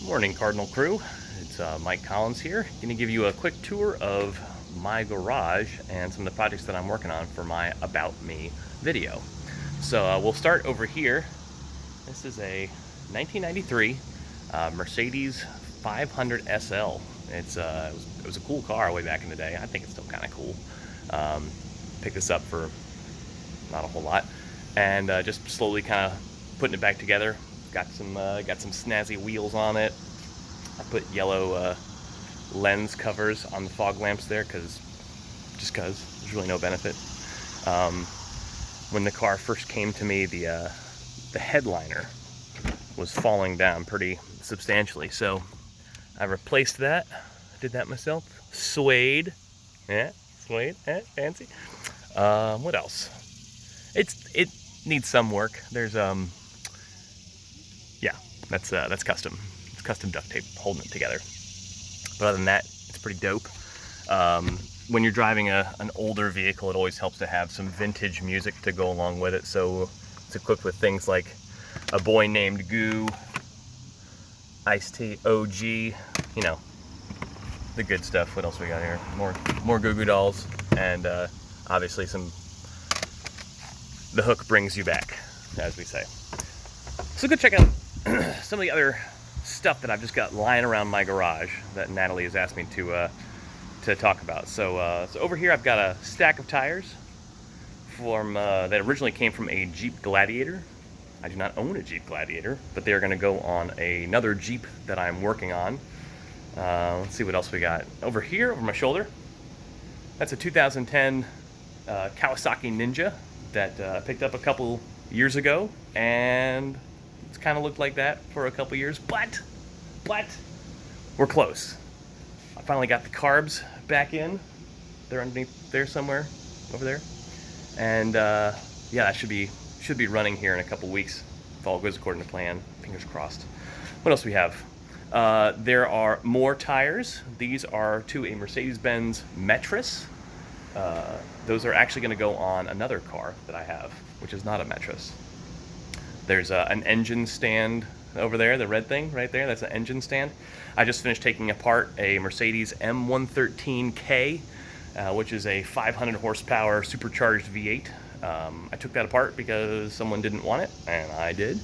Morning, Cardinal Crew. It's Mike Collins here. Going to give you a quick tour of my garage and some of the projects that I'm working on for my About Me video. So we'll start over here. This is a 1993 Mercedes 500 SL. It was a cool car way back in the day. I think it's still kind of cool. Picked this up for not a whole lot, and just slowly kind of putting it back together. Got some snazzy wheels on it. I put yellow lens covers on the fog lamps there because there's really no benefit. When the car first came to me, the headliner was falling down pretty substantially, so I replaced that. I did that myself. Suede, yeah, suede, fancy. What else? It needs some work. There's yeah, that's custom. It's custom duct tape holding it together. But other than that, it's pretty dope. When you're driving an older vehicle, it always helps to have some vintage music to go along with it. So it's equipped with things like A Boy Named Goo, Ice-T, OG, you know, the good stuff. What else we got here? More Goo Goo Dolls, and obviously the hook brings you back, as we say. So go check out some of the other stuff that I've just got lying around my garage that Natalie has asked me to talk about. So over here I've got a stack of tires from that originally came from a Jeep Gladiator. I do not own a Jeep Gladiator, but they are going to go on another Jeep that I'm working on. Let's see what else we got over here over my shoulder. That's a 2010 Kawasaki Ninja that I picked up a couple years ago, and it's kind of looked like that for a couple years, but we're close. I finally got the carbs back in. They're underneath there somewhere, over there, and yeah, I should be running here in a couple weeks if all goes according to plan. Fingers crossed. What else do we have? There are more tires. These are to a Mercedes-Benz Metris. Those are actually going to go on another car that I have, which is not a Metris. There's an engine stand over there, the red thing right there, that's an engine stand. I just finished taking apart a Mercedes M113K, which is a 500 horsepower supercharged V8. I took that apart because someone didn't want it, and I did.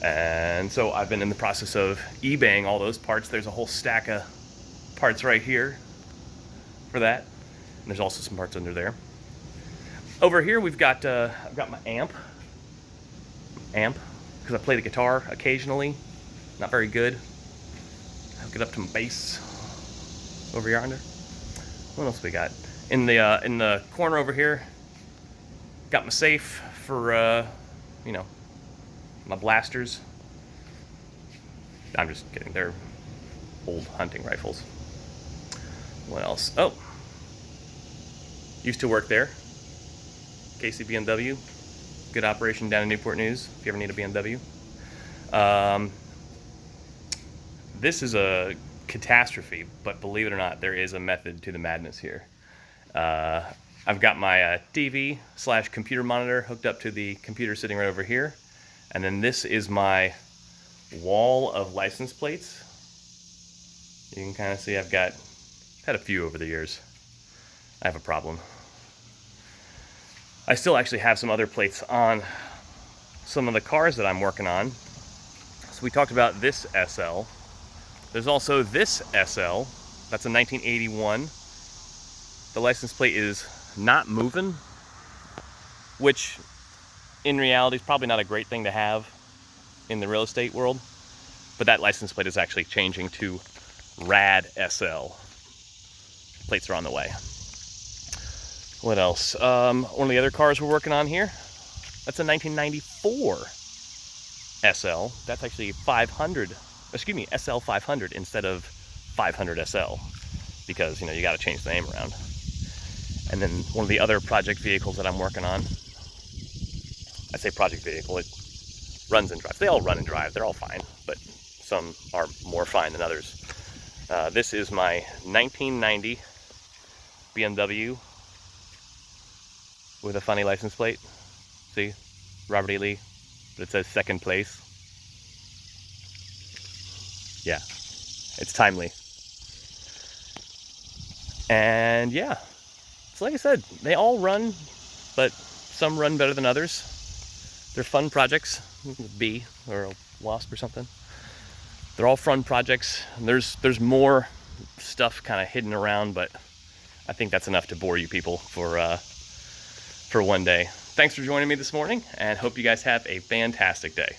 And so I've been in the process of eBaying all those parts. There's a whole stack of parts right here for that. And there's also some parts under there. Over here we've got I've got my amp because I play the guitar occasionally. Not very good. I'll get up to my bass over yonder. What else we got? In the corner over here, got my safe for you know, my blasters. I'm just kidding. They're old hunting rifles. What else? Oh, used to work there. Casey BMW. Good operation down in Newport News if you ever need a BMW. This is a catastrophe, but believe it or not, there is a method to the madness here. I've got my TV/computer monitor hooked up to the computer sitting right over here. And then this is my wall of license plates. You can kind of see I've had a few over the years. I have a problem. I still actually have some other plates on some of the cars that I'm working on. So we talked about this SL. There's also this SL. That's a 1981. The license plate is not moving, which in reality is probably not a great thing to have in the real estate world. But that license plate is actually changing to Rad SL. Plates are on the way. What else? One of the other cars we're working on here, that's a 1994 SL. That's actually 500, excuse me, SL 500 instead of 500 SL, because, you know, you got to change the name around. And then one of the other project vehicles that I'm working on, I say project vehicle, it runs and drives. They all run and drive, they're all fine, but some are more fine than others. This is my 1990 BMW with a funny license plate. See, Robert E. Lee, but it says second place. Yeah, it's timely. And yeah, so like I said, they all run, but some run better than others. They're fun projects. Bee or a wasp or something. They're all fun projects. There's more stuff kind of hidden around, but I think that's enough to bore you people for one day. Thanks for joining me this morning, and hope you guys have a fantastic day.